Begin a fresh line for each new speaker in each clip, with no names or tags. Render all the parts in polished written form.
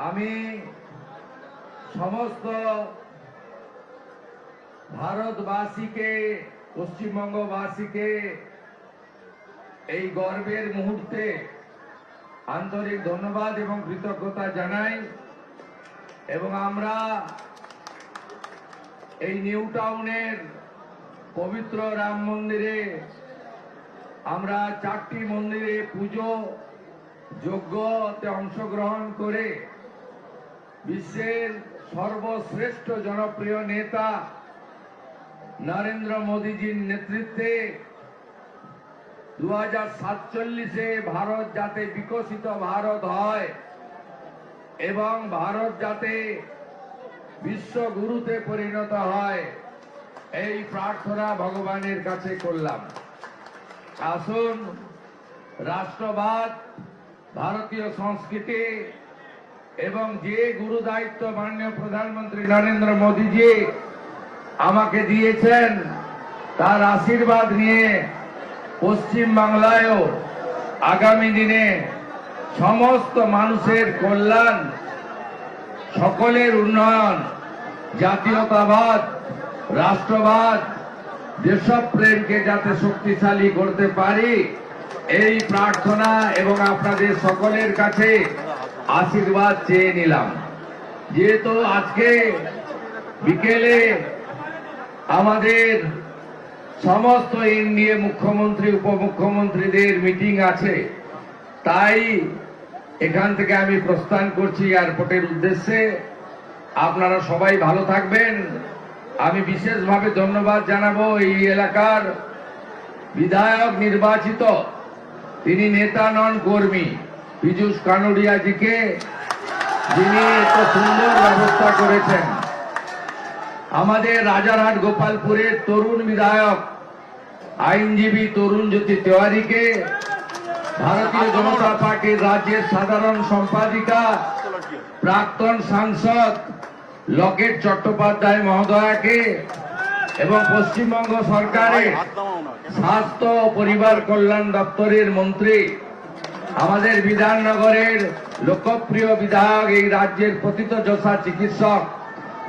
আমি সমস্ত ভারতবাসীকে, পশ্চিমবঙ্গবাসীকে এই গর্বের মুহূর্তে আন্তরিক ধন্যবাদ এবং কৃতজ্ঞতা জানাই। এবং আমরা এই নিউ টাউনের পবিত্র রাম মন্দিরে আমরা 4টি মন্দিরে পুজো যজ্ঞতে অংশগ্রহণ করে বিশ্বের সর্বশ্রেষ্ঠ জনপ্রিয় নেতা নরেন্দ্র মোদীজির নেতৃত্বে 2047-এ ভারত যাতে বিকশিত ভারত হয় এবং ভারত যাতে বিশ্বগুরুতে পরিণত হয়, এই প্রার্থনা ভগবানের কাছে করলাম। আসুন, রাষ্ট্রবাদ, ভারতীয় সংস্কৃতি এবং যে গুরু দায়িত্ব মাননীয় প্রধানমন্ত্রী নরেন্দ্র মোদীজি আমাকে দিয়েছেন, তার আশীর্বাদ নিয়ে পশ্চিম বাংলায়ও আগামী দিনে সমস্ত মানুষের কল্যাণ, সকলের উন্নয়ন, জাতীয়তাবাদ, রাষ্ট্রবাদ, দেশপ্রেমকে যাতে শক্তিশালী করতে পারি, এই প্রার্থনা এবং আপনাদের সকলের কাছে আশীর্বাদ চেয়ে নিলাম। যেহেতু আজকে বিকেলে আমাদের সমস্ত এনডিএ মুখ্যমন্ত্রী, উপমুখ্যমন্ত্রীদের মিটিং আছে, তাই এখান থেকে আমি প্রস্থান করছি এয়ারপোর্টের উদ্দেশ্যে। আপনারা সবাই ভালো থাকবেন। আমি বিশেষভাবে ধন্যবাদ জানাবো এই এলাকার বিধায়ক নির্বাচিত, তিনি নেতা নন, কর্মী, পীযূষ কানুরিয়াজিকে, যিনি এত সুন্দর ব্যবস্থা করেছেন। আমাদের রাজারহাট গোপালপুরের তরুণ বিধায়ক আইনজীবী তরুণ জ্যোতি তেওয়ারিকে, ভারতীয় জনতা পার্টির রাজ্যের সাধারণ সম্পাদিকা প্রাক্তন সাংসদ লকেট চট্টোপাধ্যায় মহোদয়াকে এবং পশ্চিমবঙ্গ সরকারের স্বাস্থ্য ও পরিবার কল্যাণ দপ্তরের মন্ত্রী, আমাদের বিধাননগরের লোকপ্রিয় বিধায়ক, এই রাজ্যের প্রথিতযশা চিকিৎসক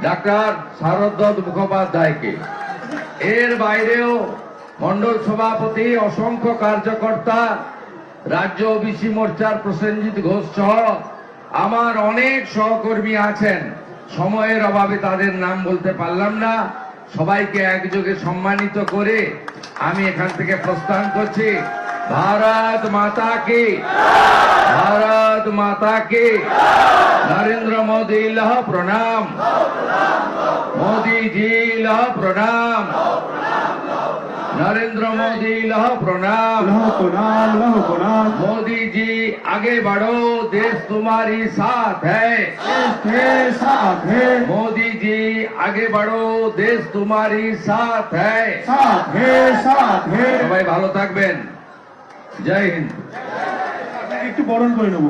ডাক্তার শারদ মুখোপাধ্যায়কে, এর বাইরেও মন্ডল সভাপতি, অসংখ্য কার্যকর্তা, রাজ্য ওবিসি মোর্চার প্রসেনজিৎ ঘোষ সহ আমার অনেক সহকর্মী আছেন। সময়ের অভাবে তাদের নাম বলতে পারলাম না। সবাইকে একযোগে সম্মানিত করে আমি এখান থেকে প্রস্থান করছি। ভারত মাতা কি, ভারত মাতা কি। নরেন্দ্র মোদী লহ প্রণাম, মোদী জি লহ প্রণাম, नरेंद्र मोदी लह प्रणाम,
लह प्रणाम, लह प्रणाम।
मोदी जी आगे बढ़ो, देश तुम्हारी साथ है,
देश साथ है।
मोदी जी आगे बढ़ो, देश तुम्हारी साथ है,
साथ है, साथ है।
সবাই ভালো থাকবেন। জয় হিন্দ।
একটু বরণ করে নেব,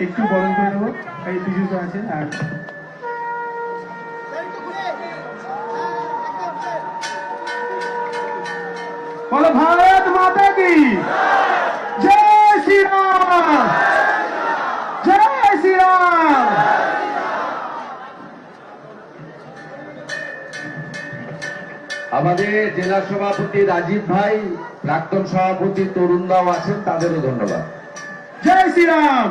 একটু বরণ করে নেব। এই পীযূষ আছে আর बोलो भारत माता की जय श्री राम, जय श्री राम।
আমাদের জেলা সভাপতি রাজীব ভাই, প্রাক্তন সভাপতি তরুণ দাও আছেন, তাদেরও ধন্যবাদ।
जय श्री राम।